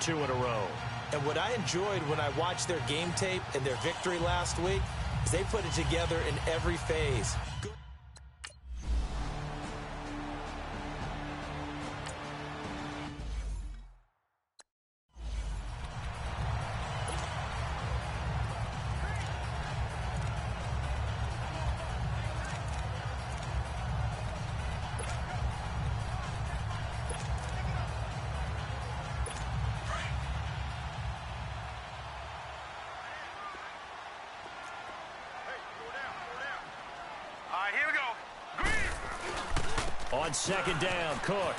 2 in a row. And what I enjoyed when I watched their game tape and their victory last week is they put it together in every phase. On second down, Cook.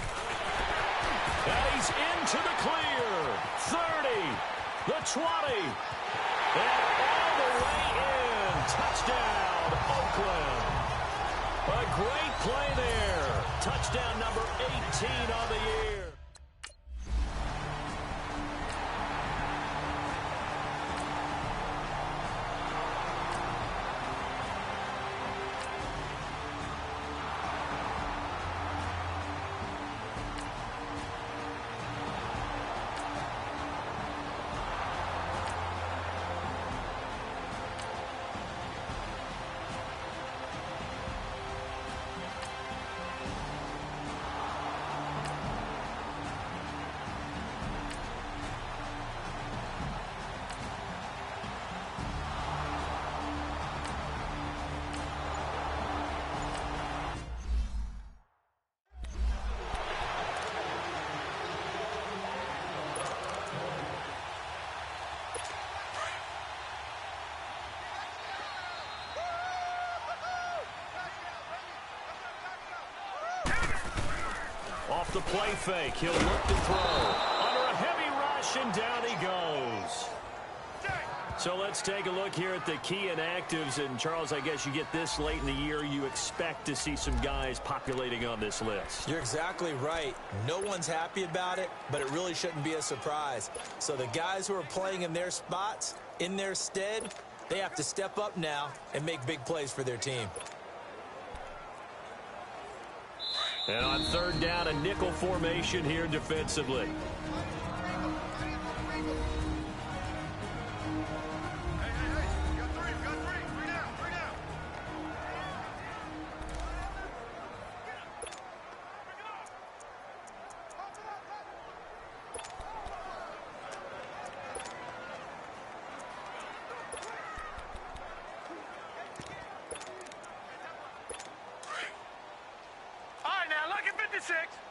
And he's into the clear. 30, the 20, and all the way in. Touchdown, Oakland. A great play there. Touchdown number 18 on the year. Off the play fake, he'll look to throw. Under a heavy rush, and down he goes. So let's take a look here at the key inactives. And, Charles, I guess you get this late in the year, you expect to see some guys populating on this list. You're exactly right. No one's happy about it, but it really shouldn't be a surprise. So the guys who are playing in their spots, in their stead, they have to step up now and make big plays for their team. And on third down, a nickel formation here defensively.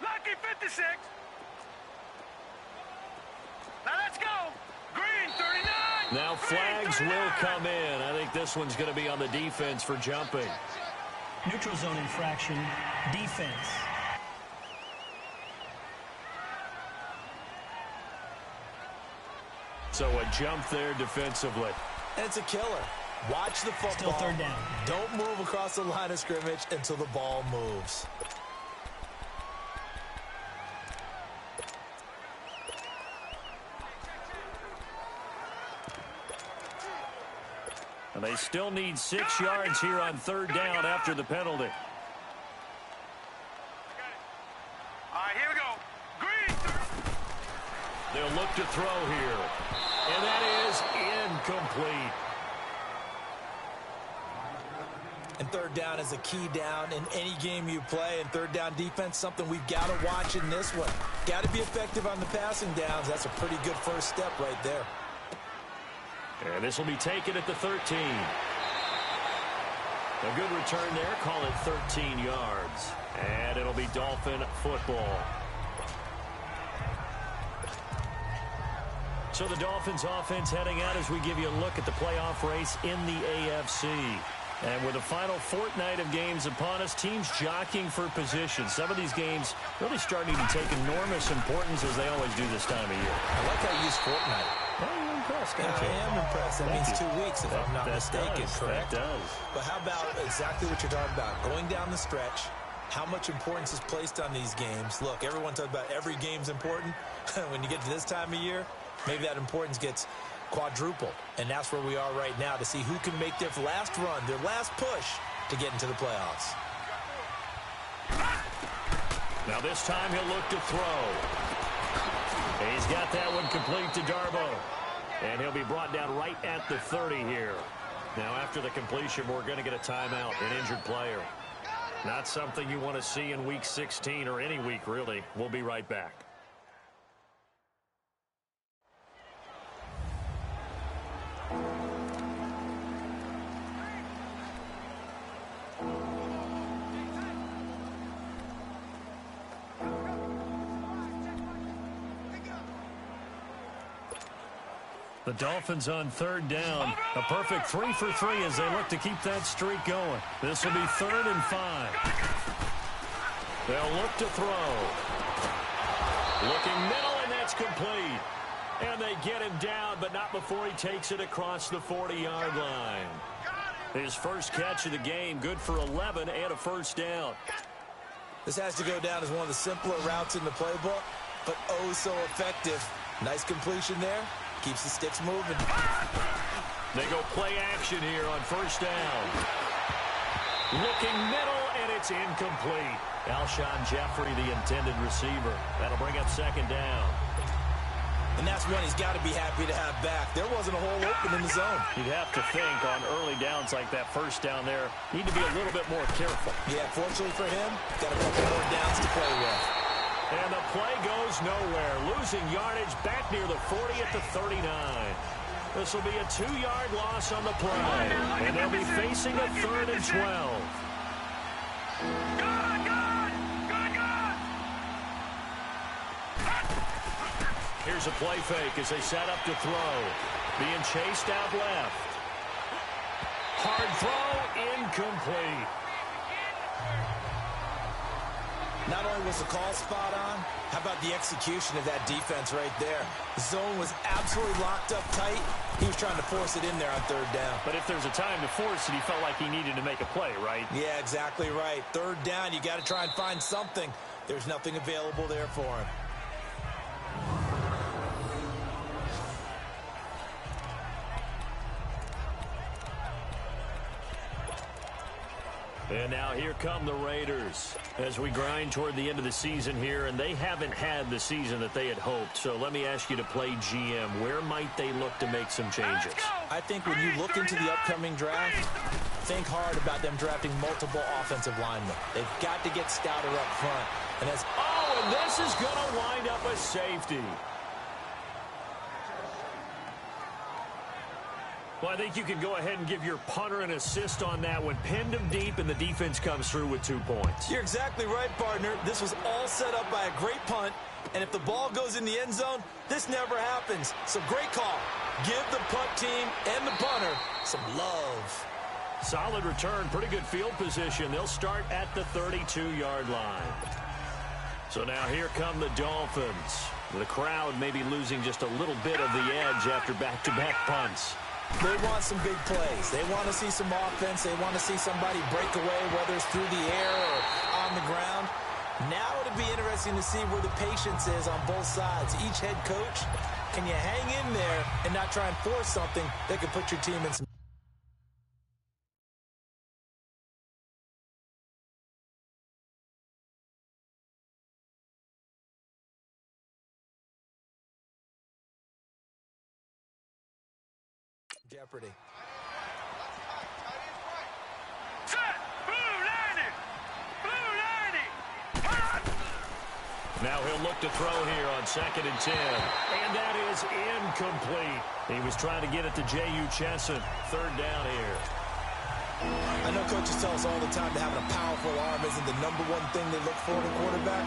Lucky 56. Now let's go. Green 39. Now flags will come in. I think this one's going to be on the defense for jumping. Neutral zone infraction, defense. So a jump there defensively. And it's a killer. Watch the football. Still third down. Don't move across the line of scrimmage until the ball moves. And they still need 6 yards here on third down after the penalty. All right, here we go. Green. They'll look to throw here. And that is incomplete. And third down is a key down in any game you play. And third down defense, something we've got to watch in this one. Got to be effective on the passing downs. That's a pretty good first step right there. And this will be taken at the 13. A good return there. Call it 13 yards. And it'll be Dolphin football. So the Dolphins offense heading out as we give you a look at the playoff race in the AFC. And with the final fortnight of games upon us, teams jockeying for position. Some of these games really starting to take enormous importance as they always do this time of year. I like how you use fortnight. Well, you're impressed, Yeah, I am impressed. That means 2 weeks, if I'm not mistaken, correct? That does. But how about exactly what you're talking about? Going down the stretch, how much importance is placed on these games? Look, everyone talks about every game's important. When you get to this time of year, maybe that importance gets quadrupled. And that's where we are right now to see who can make their last run, their last push to get into the playoffs. Now this time he'll look to throw. He's got that one complete to Darbo. And he'll be brought down right at the 30 here. Now, after the completion, we're going to get a timeout, an injured player. Not something you want to see in Week 16 or any week, really. We'll be right back. The Dolphins on third down. A perfect 3 for 3 as they look to keep that streak going. This will be 3rd and 5. They'll look to throw. Looking middle, and that's complete. And they get him down, but not before he takes it across the 40-yard line. His first catch of the game, good for 11 and a first down. This has to go down as one of the simpler routes in the playbook, but oh so effective. Nice completion there. Keeps the sticks moving. They go play action here on first down. Looking middle, and it's incomplete. Alshon Jeffrey, the intended receiver. That'll bring up second down. And that's one he's got to be happy to have back. There wasn't a hole open in the zone. You'd have to think on early downs like that first down there, need to be a little bit more careful. Yeah, fortunately for him, got a couple more downs to play with. And the play goes nowhere. Losing yardage back near the 40 at the 39. This will be a 2-yard loss on the play. And they'll be facing a 3rd and 12. Here's a play fake as they set up to throw. Being chased out left. Hard throw, incomplete. Not only was the call spot on, how about the execution of that defense right there? The zone was absolutely locked up tight. He was trying to force it in there on third down. But if there's a time to force it, he felt like he needed to make a play, right? Yeah, exactly right. Third down, you got to try and find something. There's nothing available there for him. And now here come the Raiders as we grind toward the end of the season here, and they haven't had the season that they had hoped. So let me ask you to play GM. Where might they look to make some changes? I think when you look into the upcoming draft, think hard about them drafting multiple offensive linemen. They've got to get stouter up front. And this is going to wind up a safety. Well, I think you can go ahead and give your punter an assist on that one. Pinned him deep, and the defense comes through with 2 points. You're exactly right, partner. This was all set up by a great punt, and if the ball goes in the end zone, this never happens. So great call. Give the punt team and the punter some love. Solid return, pretty good field position. They'll start at the 32-yard line. So now here come the Dolphins. The crowd may be losing just a little bit of the edge after back-to-back punts. They want some big plays. They want to see some offense. They want to see somebody break away, whether it's through the air or on the ground. Now it'll be interesting to see where the patience is on both sides. Each head coach, can you hang in there and not try and force something that could put your team in some jeopardy. Set! Blue landing! Blue landing! Now he'll look to throw here on 2nd and 10. And that is incomplete. He was trying to get it to J.U. Chesson. 3rd down here. I know coaches tell us all the time that having a powerful arm isn't the #1 thing they look for in a quarterback.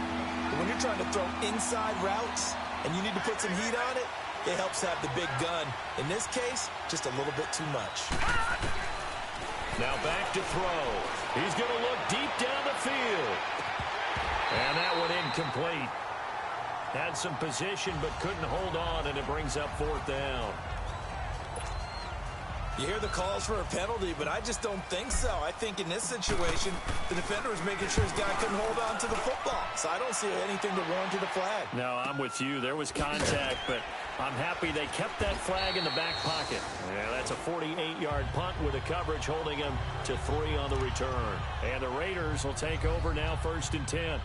But when you're trying to throw inside routes and you need to put some heat on it, it helps have the big gun. In this case, just a little bit too much. Now back to throw. He's going to look deep down the field. And that one incomplete. Had some position but couldn't hold on, and it brings up 4th down. You hear the calls for a penalty, but I just don't think so. I think in this situation, the defender was making sure his guy couldn't hold on to the football. So I don't see anything to warrant a flag. No, I'm with you. There was contact, but I'm happy they kept that flag in the back pocket. Yeah, that's a 48-yard punt with a coverage holding him to 3 on the return. And the Raiders will take over now 1st and 10.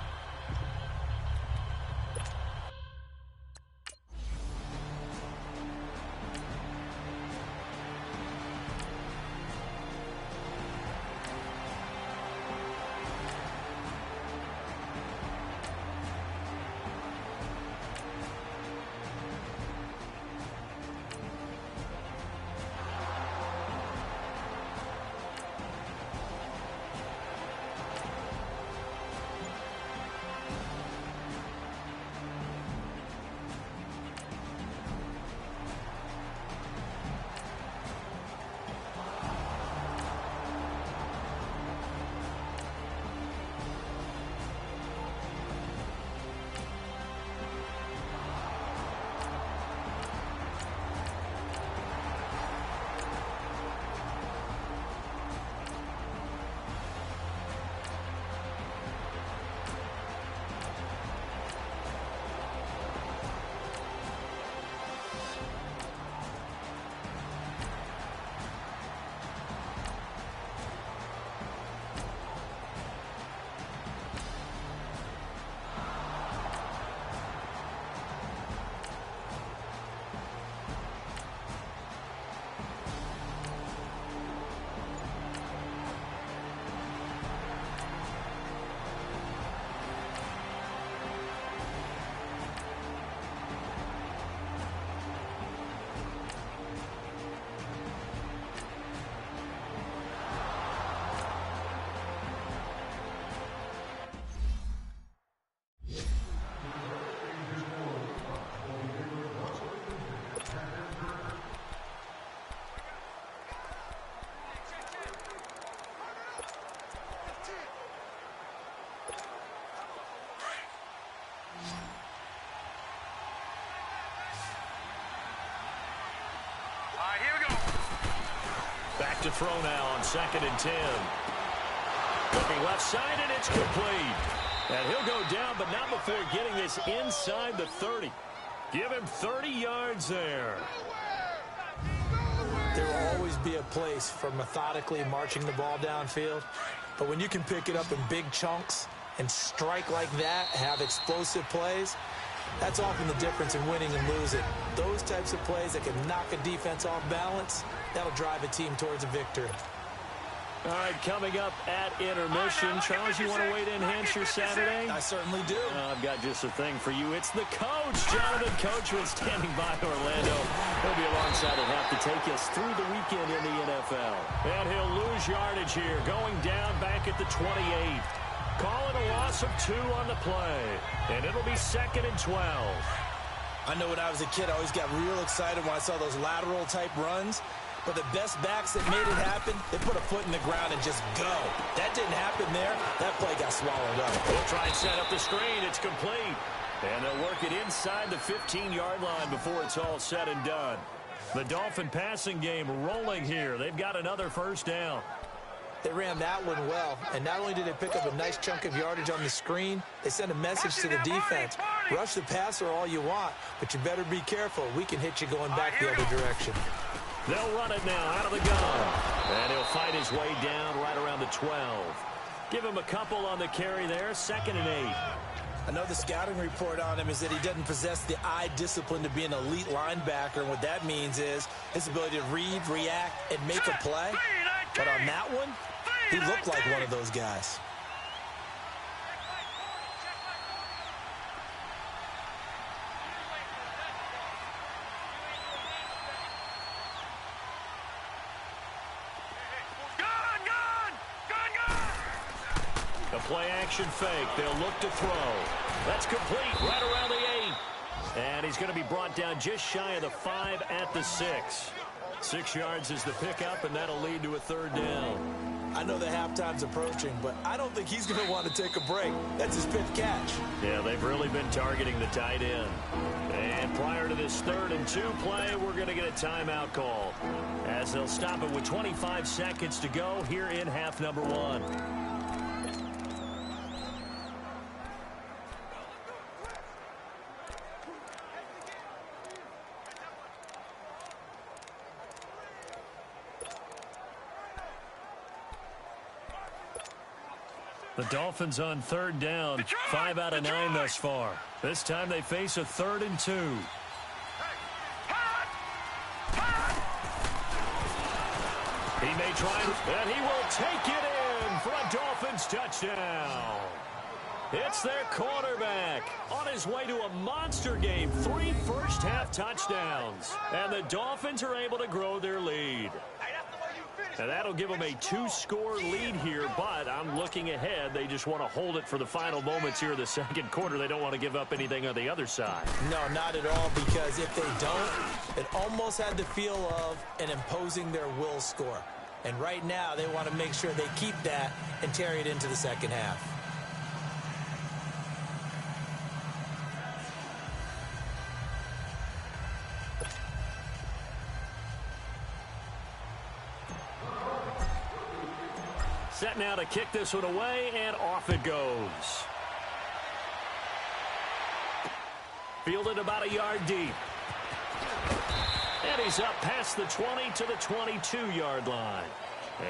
back to throw now on 2nd and 10. Looking left side, and it's complete. And he'll go down, but not before getting this inside the 30. Give him 30 yards there. There will always be a place for methodically marching the ball downfield. But when you can pick it up in big chunks and strike like that, have explosive plays, that's often the difference in winning and losing. Those types of plays that can knock a defense off balance, that'll drive a team towards a victory. All right, coming up at intermission. Charles, you want to weigh in enhance your Saturday? I certainly do. I've got just a thing for you. It's the coach, Jonathan Coachman, standing by Orlando. He'll be alongside at half to take us through the weekend in the NFL. And he'll lose yardage here, going down back at the 28. Calling a loss of 2 on the play. And it'll be 2nd and 12. I know when I was a kid, I always got real excited when I saw those lateral-type runs. But the best backs that made it happen, they put a foot in the ground and just go. That didn't happen there. That play got swallowed up. They'll try and set up the screen. It's complete. And they'll work it inside the 15-yard line before it's all said and done. The Dolphin passing game rolling here. They've got another first down. They ran that one well, and not only did they pick up a nice chunk of yardage on the screen, they sent a message to the defense. Rush the passer all you want, but you better be careful. We can hit you going back the other direction. They'll run it now out of the gun. And he'll fight his way down right around the 12. Give him a couple on the carry there, 2nd and 8. I know the scouting report on him is that he doesn't possess the eye discipline to be an elite linebacker. And what that means is his ability to read, react, and make a play. But on that one, he looked like one of those guys. The play-action fake. They'll look to throw. That's complete right around the 8. And he's going to be brought down just shy of the 5 at the 6. 6 yards is the pickup, and that'll lead to a 3rd down. I know the halftime's approaching, but I don't think he's going to want to take a break. That's his 5th catch. Yeah, they've really been targeting the tight end. And prior to this 3rd and 2 play, we're going to get a timeout call, as they'll stop it with 25 seconds to go here in half number 1. The Dolphins on 3rd down, 5 out of 9 thus far. This time they face a 3rd and 2. He may try, and he will take it in for a Dolphins touchdown. It's their quarterback on his way to a monster game. 3 first-half touchdowns, and the Dolphins are able to grow their lead. And that'll give them a 2-score lead here, but I'm looking ahead. They just want to hold it for the final moments here in the 2nd quarter. They don't want to give up anything on the other side. No, not at all, because if they don't, it almost had the feel of an imposing their will score. And right now, they want to make sure they keep that and carry it into the 2nd half. Set now to kick this one away, and off it goes. Fielded about a yard deep. And he's up past the 20 to the 22-yard line.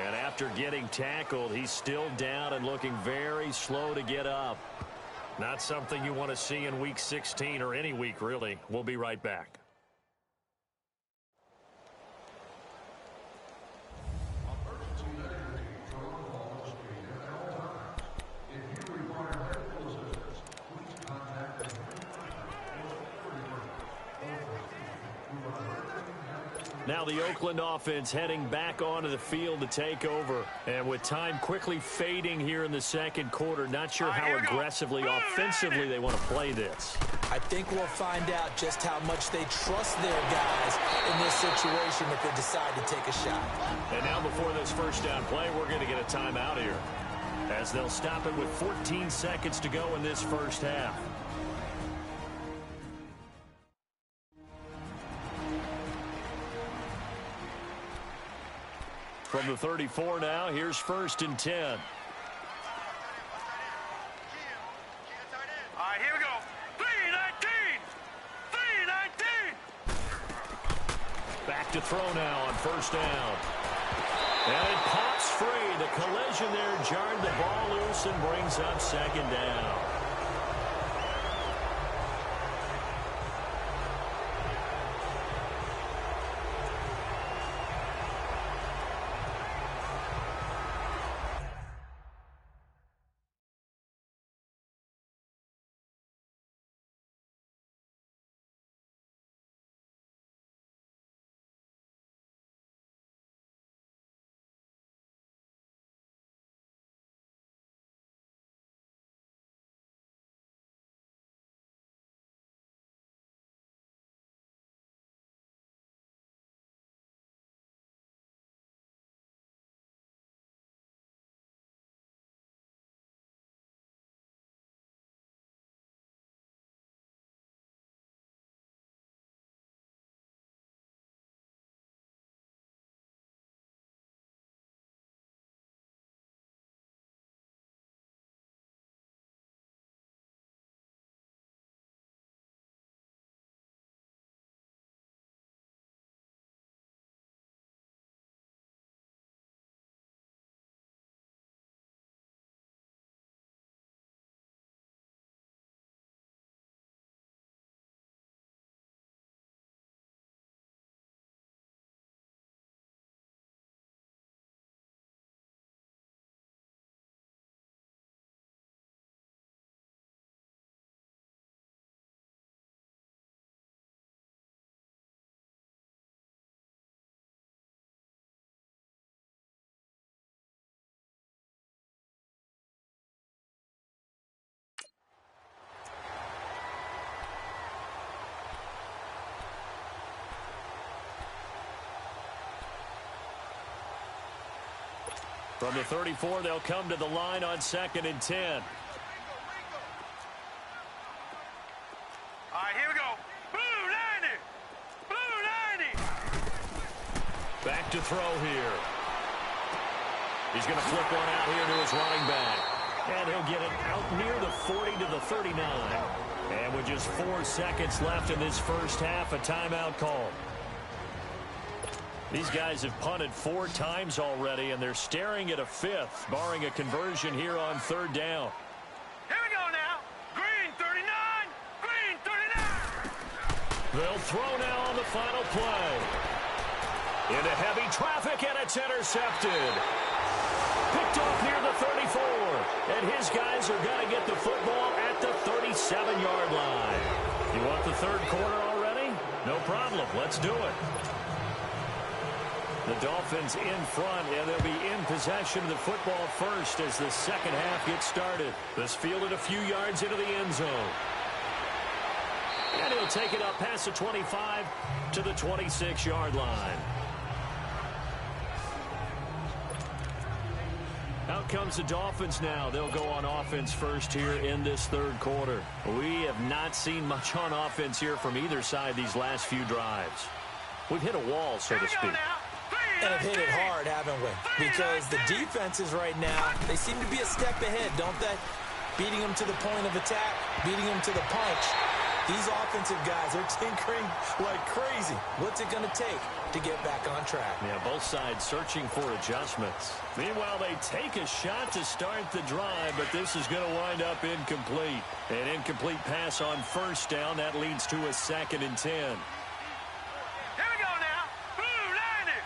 And after getting tackled, he's still down and looking very slow to get up. Not something you want to see in Week 16 or any week, really. We'll be right back. Now the Oakland offense heading back onto the field to take over. And with time quickly fading here in the 2nd quarter, not sure how aggressively, offensively they want to play this. I think we'll find out just how much they trust their guys in this situation if they decide to take a shot. And now before this first down play, we're going to get a timeout here, as they'll stop it with 14 seconds to go in this first half. From the 34 now, here's 1st and 10. All right, here we go. 3-19. 3-19. Back to throw now on 1st down. And it pops free. The collision there jarred the ball loose and brings up 2nd down. From the 34, they'll come to the line on 2nd and 10. All right, here we go. Blue 90. Blue 90. Back to throw here. He's going to flip one out here to his running back. And he'll get it out near the 40 to the 39. And with just 4 seconds left in this first half, a timeout call. These guys have punted 4 times already, and they're staring at a 5th, barring a conversion here on 3rd down. Here we go now. Green 39. Green 39. They'll throw now on the final play. Into heavy traffic, and it's intercepted. Picked off near the 34. And his guys are going to get the football at the 37-yard line. You want the 3rd quarter already? No problem. Let's do it. The Dolphins in front, and they'll be in possession of the football first as the second half gets started. This fielded a few yards into the end zone. And he'll take it up past the 25 to the 26-yard line. Out comes the Dolphins now. They'll go on offense first here in this 3rd quarter. We have not seen much on offense here from either side these last few drives. We've hit a wall, so to speak. And have hit it hard, haven't we? Because the defenses right now, they seem to be a step ahead, don't they? Beating them to the point of attack, beating them to the punch. These offensive guys are tinkering like crazy. What's it going to take to get back on track? Yeah, both sides searching for adjustments. Meanwhile, they take a shot to start the drive, but this is going to wind up incomplete. An incomplete pass on 1st down. That leads to a 2nd and 10. Here we go now. Blue 90.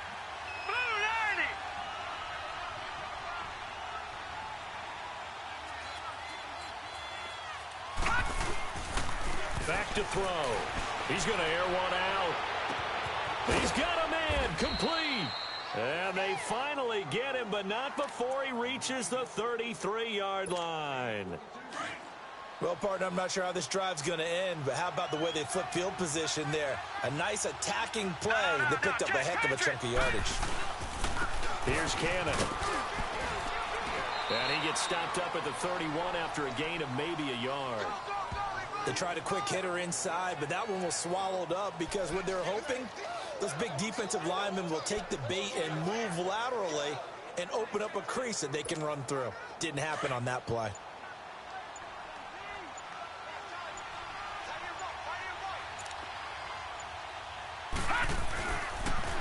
Blue 90. Back to throw. He's going to air one out. He's got a man complete. And they finally get him, but not before he reaches the 33-yard line. Well, partner, I'm not sure how this drive's going to end, but how about the way they flip field position there? A nice attacking play. They picked up a heck of a chunk of yardage. Here's Cannon. And he gets stopped up at the 31 after a gain of maybe a yard. They tried a quick hitter inside, but that one was swallowed up because what they're hoping, those big defensive linemen will take the bait and move laterally and open up a crease that they can run through. Didn't happen on that play.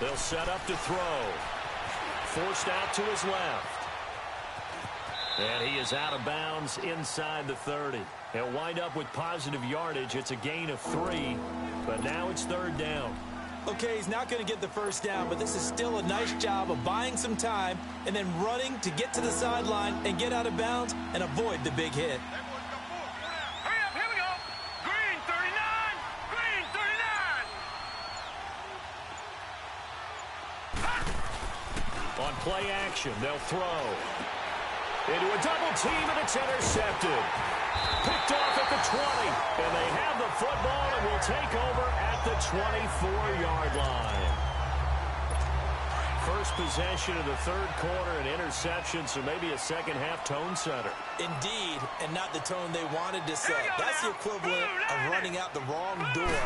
They'll set up to throw. Forced out to his left. And he is out of bounds inside the 30. He'll wind up with positive yardage. It's a gain of 3, but now it's 3rd down. Okay, he's not going to get the first down, but this is still a nice job of buying some time and then running to get to the sideline and get out of bounds and avoid the big hit. Hurry up, here we go. Green 39, green 39. On play action, they'll throw. Into a double team, and it's intercepted. Picked off at the 20, and they have the football and will take over at the 24-yard line. First possession of the 3rd quarter, an interception, so maybe a second-half tone setter. Indeed, and not the tone they wanted to set. That's the equivalent of running out the wrong door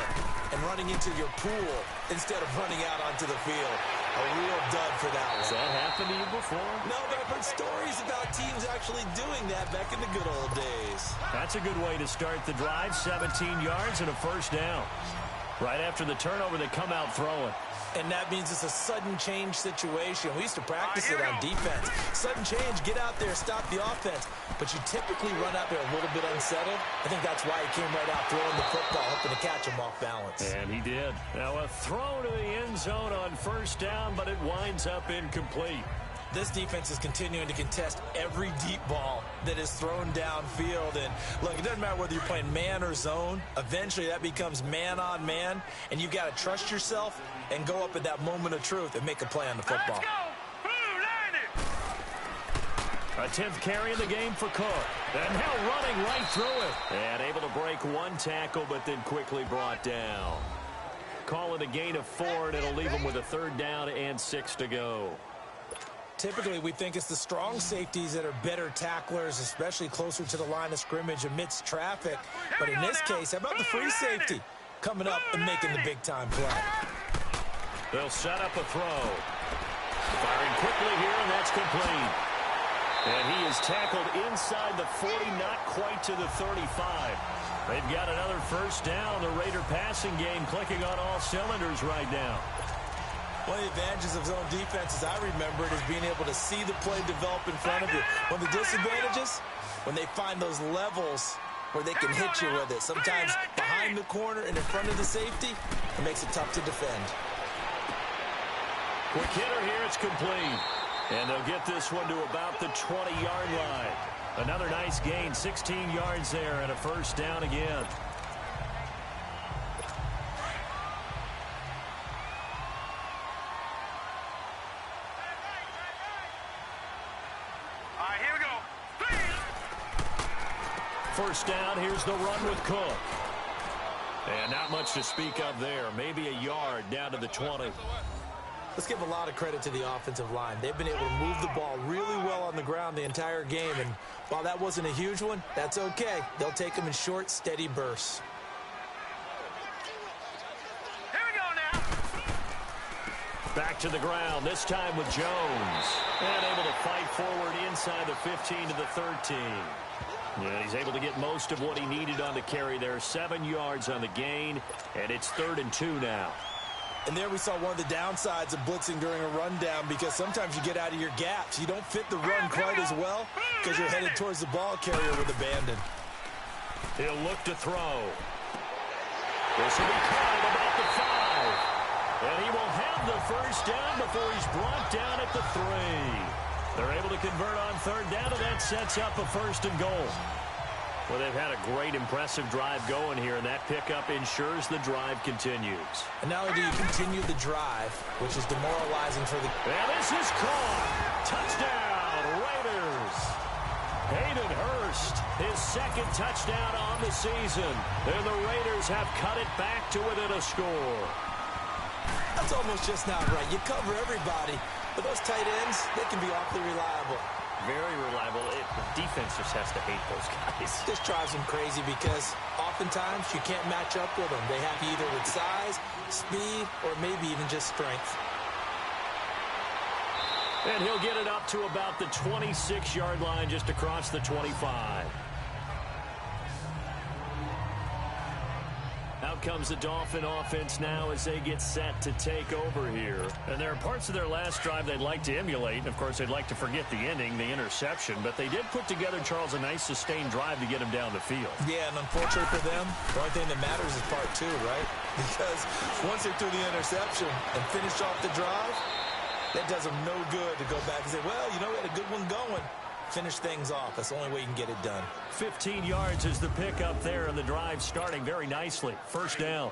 and running into your pool instead of running out onto the field. A real dud for that one. Has that happened to you before? No, but I've heard stories about teams actually doing that back in the good old days. That's a good way to start the drive. 17 yards and a first down. Right after the turnover, they come out throwing. And that means it's a sudden change situation. We used to practice it on defense. Sudden change, get out there, stop the offense. But you typically run out there a little bit unsettled. I think that's why he came right out throwing the football, hoping to catch him off balance. And he did. Now a throw to the end zone on first down, but it winds up incomplete. This defense is continuing to contest every deep ball that is thrown downfield. And look, it doesn't matter whether you're playing man or zone. Eventually that becomes man on man, and you've got to trust yourself and go up at that moment of truth and make a play on the football. Let's go. Blue 90. A 10th carry in the game for Cook. And now running right through it. And able to break one tackle, but then quickly brought down. Call it a gain of 4, and it'll leave him with a 3rd down and 6 to go. Typically, we think it's the strong safeties that are better tacklers, especially closer to the line of scrimmage amidst traffic. But in this case, how about the free safety coming up and making the big-time play? They'll set up a throw. Firing quickly here, and that's complete. And he is tackled inside the 40, not quite to the 35. They've got another first down. The Raider passing game clicking on all cylinders right now. One of the advantages of zone defense, as I remember it, is being able to see the play develop in front of you. One of the disadvantages, when they find those levels where they can hit you with it. Sometimes behind the corner and in front of the safety, it makes it tough to defend. Quick hitter here, it's complete. And they'll get this one to about the 20-yard line. Another nice gain, 16 yards there, and a first down again. First down, here's the run with Cook. And not much to speak of there. Maybe a yard down to the 20. Let's give a lot of credit to the offensive line. They've been able to move the ball really well on the ground the entire game. And while that wasn't a huge one, that's okay. They'll take them in short, steady bursts. Here we go now. Back to the ground, this time with Jones. And able to fight forward inside the 15 to the 13. Yeah, he's able to get most of what he needed on the carry there. 7 yards on the gain, and it's 3rd and 2 now. And there we saw one of the downsides of blitzing during a rundown, because sometimes you get out of your gaps. You don't fit the run quite as well because you're headed towards the ball carrier with abandon. He'll look to throw. This will be caught at about the 5. And he will have the first down before he's brought down at the 3. They're able to convert on 3rd down, and that sets up a 1st and goal. Well, they've had a great, impressive drive going here, and that pickup ensures the drive continues. And not only do you continue the drive, which is demoralizing for the... And this is caught. Touchdown, Raiders. Hayden Hurst, his 2nd touchdown on the season. And the Raiders have cut it back to within a score. That's almost just not right. You cover everybody, but those tight ends, they can be awfully reliable. Very reliable. The defense just has to hate those guys. This drives them crazy because oftentimes you can't match up with them. They have you either with size, speed, or maybe even just strength. And he'll get it up to about the 26-yard line, just across the 25. Out comes the Dolphin offense now as they get set to take over here. And there are parts of their last drive they'd like to emulate. And, of course, they'd like to forget the ending, the interception. But they did put together, Charles, a nice sustained drive to get him down the field. Yeah, and unfortunately for them, the only thing that matters is part two, right? Because once they threw the interception and finished off the drive, that does them no good to go back and say, well, you know, we had a good one going. Finish things off. That's the only way you can get it done. 15 yards is the pickup there, and the drive starting very nicely. First down.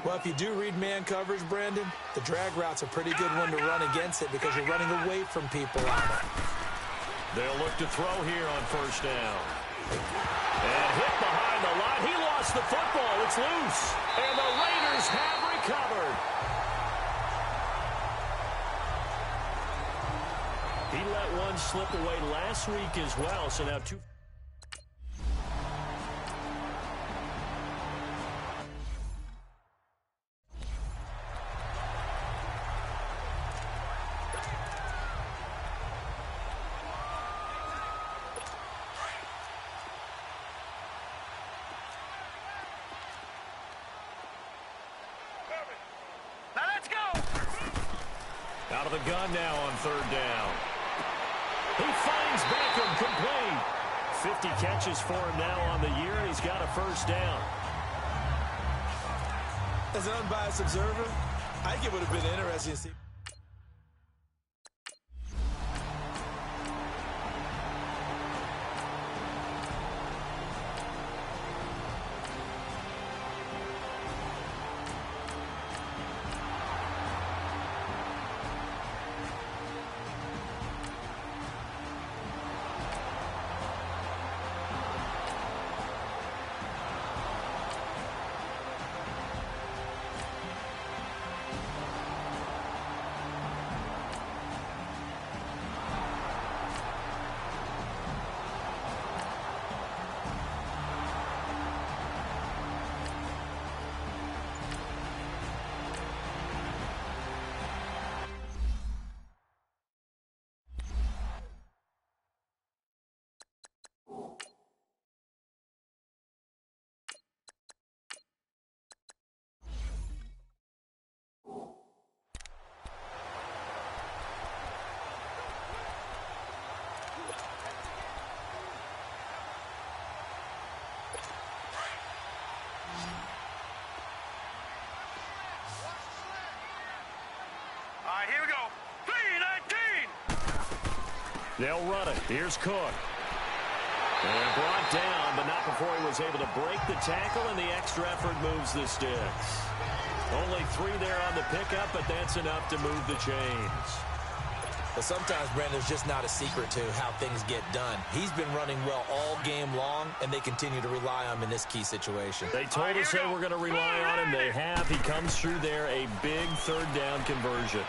Well, if you do read man coverage, Brandon, the drag route's a pretty good one to run against it because you're running away from people on it. They'll look to throw here on first down. And hit behind the line. He lost the football. It's loose. And the Raiders have recovered. He let one slip away last week as well, so now two. Now let's go. Out of the gun now on third down. He finds Beckham complete. 50 catches for him now on the year, and he's got a first down. As an unbiased observer, I think it would have been interesting to see. All right, here we go. 3-19. They'll run it. Here's Cook. And brought down, but not before he was able to break the tackle, and the extra effort moves the sticks. Only 3 there on the pickup, but that's enough to move the chains. But sometimes, Brandon, there's just not a secret to how things get done. He's been running well all game long, and they continue to rely on him in this key situation. They told us they were going to rely on him. They have. He comes through there, a big third down conversion.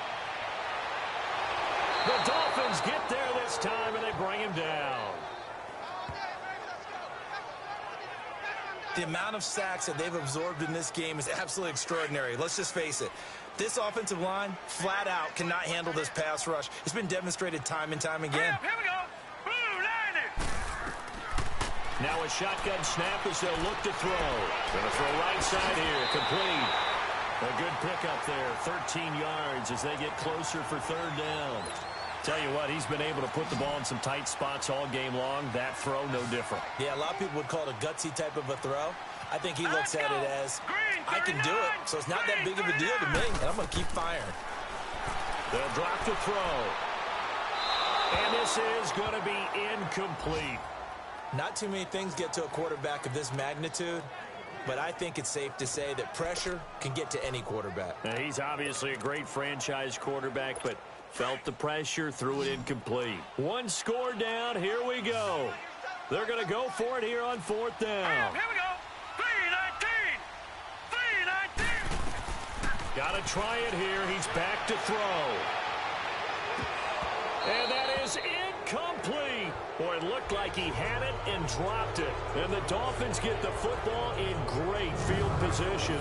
The Dolphins get there this time, and they bring him down. The amount of sacks that they've absorbed in this game is absolutely extraordinary. Let's just face it. This offensive line, flat out, cannot handle this pass rush. It's been demonstrated time and time again. Here we go. Blue 90. Now a shotgun snap as they'll look to throw. Going to throw right side here. Complete. A good pickup there. 13 yards as they get closer for third down. Tell you what, he's been able to put the ball in some tight spots all game long. That throw, no different. Yeah, a lot of people would call it a gutsy type of a throw. I think he looks at it as, I can do it, so it's not that big of a deal to me, and I'm going to keep firing. They'll drop the throw. And this is going to be incomplete. Not too many things get to a quarterback of this magnitude, but I think it's safe to say that pressure can get to any quarterback. Now, he's obviously a great franchise quarterback, but felt the pressure, threw it incomplete. One score down, here we go. They're going to go for it here on fourth down. Here we go. 3-19. 3-19. Got to try it here. He's back to throw. And that is Complete. Boy, it looked like he had it and dropped it. And the Dolphins get the football in great field position.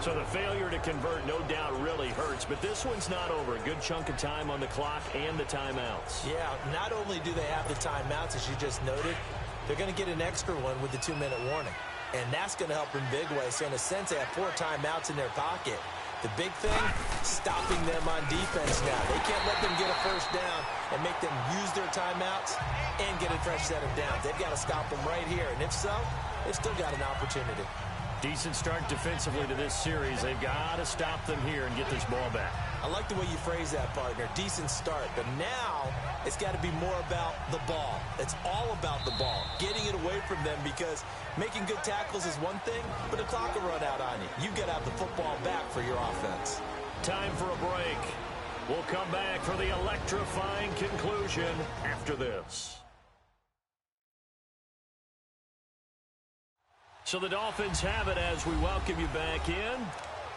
So the failure to convert, no doubt, really hurts. But this one's not over. A good chunk of time on the clock and the timeouts. Yeah, not only do they have the timeouts, as you just noted, they're going to get an extra one with the 2-minute warning. And that's going to help in big ways. So in a sense, they have 4 timeouts in their pocket. The big thing, stopping them on defense now. They can't let them get a first down and make them use their timeouts and get a fresh set of downs. They've got to stop them right here. And if so, they've still got an opportunity. Decent start defensively to this series. They've got to stop them here and get this ball back. I like the way you phrase that, partner. Decent start. But now it's got to be more about the ball. It's all about the ball. Getting it away from them, because making good tackles is one thing, but the clock will run out on you. You've got to have the football back for your offense. Time for a break. We'll come back for the electrifying conclusion after this. So the Dolphins have it as we welcome you back in.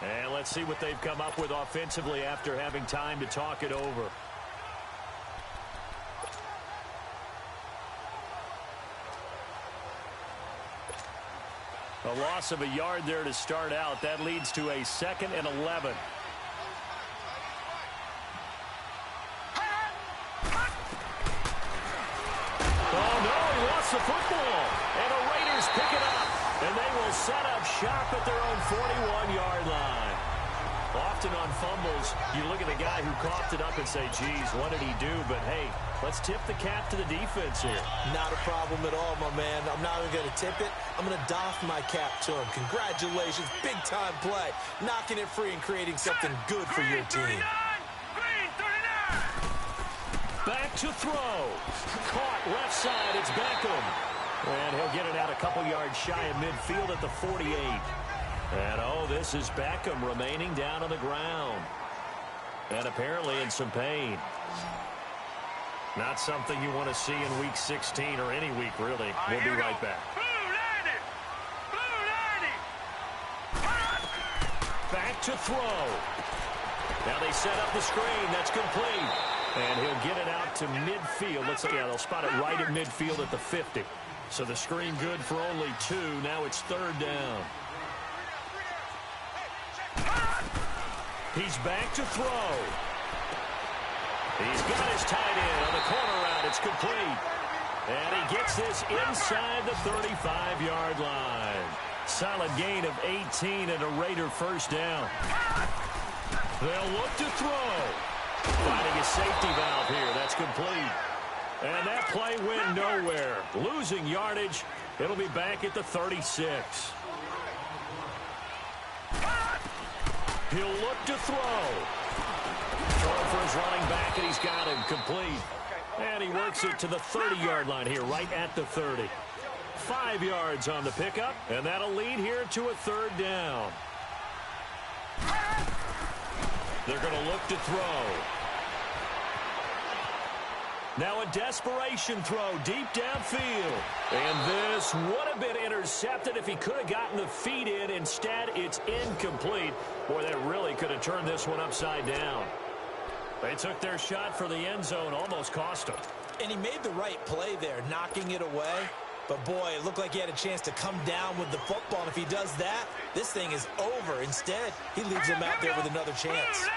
And let's see what they've come up with offensively after having time to talk it over. A loss of a yard there to start out. That leads to a 2nd and 11. Oh, no, he lost the football. And the Raiders pick it up. And they will set up shop at their own 41-yard line. Often on fumbles, you look at the guy who coughed it up and say, geez, what did he do? But, hey, let's tip the cap to the defense here. Not a problem at all, my man. I'm not even going to tip it. I'm going to doff my cap to him. Congratulations. Big-time play. Knocking it free and creating something good for your team. Back to throw. Caught left side. It's Beckham. And he'll get it out a couple yards shy of midfield at the 48. And, oh, this is Beckham remaining down on the ground. And apparently in some pain. Not something you want to see in Week 16 or any week, really. We'll be right back. Back to throw. Now they set up the screen. That's complete. And he'll get it out to midfield. Let's see. Yeah, they'll spot it right at midfield at the 50. So the screen good for only 2. Now it's 3rd down. He's back to throw. He's got his tight end on the corner route. It's complete. And he gets this inside the 35-yard line. Solid gain of 18 and a Raider first down. They'll look to throw. Finding a safety valve here. That's complete. And that play went nowhere. Losing yardage. It'll be back at the 36. He'll look to throw. Throw for his running back, and he's got him complete. And he works it to the 30-yard line here, right at the 30. 5 yards on the pickup, and that'll lead here to a 3rd down. They're going to look to throw. Now a desperation throw deep downfield. And this would have been intercepted if he could have gotten the feet in. Instead, it's incomplete. Boy, that really could have turned this one upside down. They took their shot for the end zone, almost cost him. And he made the right play there, knocking it away. But, boy, it looked like he had a chance to come down with the football. And if he does that, this thing is over. Instead, he leaves him out there with another chance.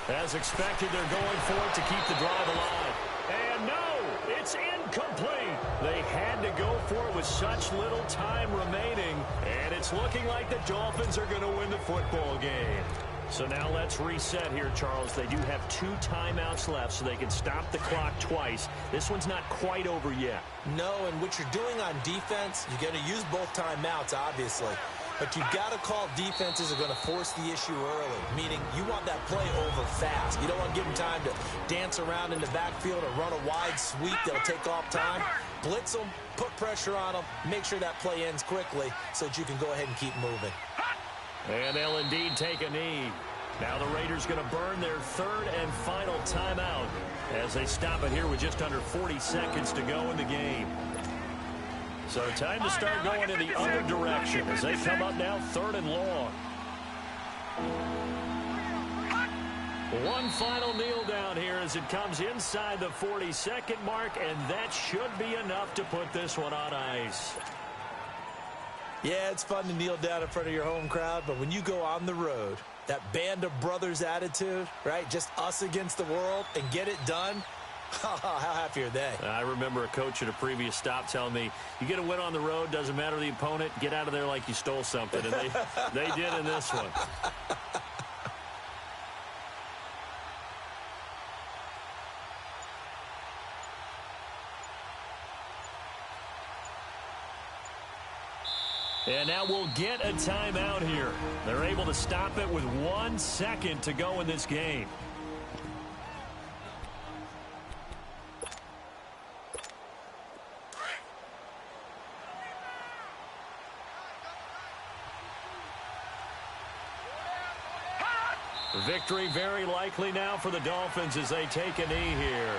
As expected, they're going for it to keep the drive alive. And no, it's incomplete. They had to go for it with such little time remaining. And it's looking like the Dolphins are going to win the football game. So now let's reset here, Charles. They do have 2 timeouts left, so they can stop the clock twice. This one's not quite over yet. No, and what you're doing on defense, you're going to use both timeouts, obviously. But you've got to call defenses are going to force the issue early, meaning you want that play over fast. You don't want to give them time to dance around in the backfield or run a wide sweep that'll take off time. Blitz them, put pressure on them, make sure that play ends quickly so that you can go ahead and keep moving. And they'll indeed take a knee. Now the Raiders going to burn their 3rd and final timeout as they stop it here with just under 40 seconds to go in the game. So time to start going in the other direction as they come up now 3rd and long. One final kneel down here as it comes inside the 40-second mark, and that should be enough to put this one on ice. Yeah, it's fun to kneel down in front of your home crowd, but when you go on the road, that band of brothers attitude, right, just us against the world, and get it done, how happy are they? I remember a coach at a previous stop telling me, you get a win on the road, doesn't matter the opponent, get out of there like you stole something, and they did in this one. And now we'll get a timeout here. They're able to stop it with 1 second to go in this game. Victory very likely now for the Dolphins as they take a knee here.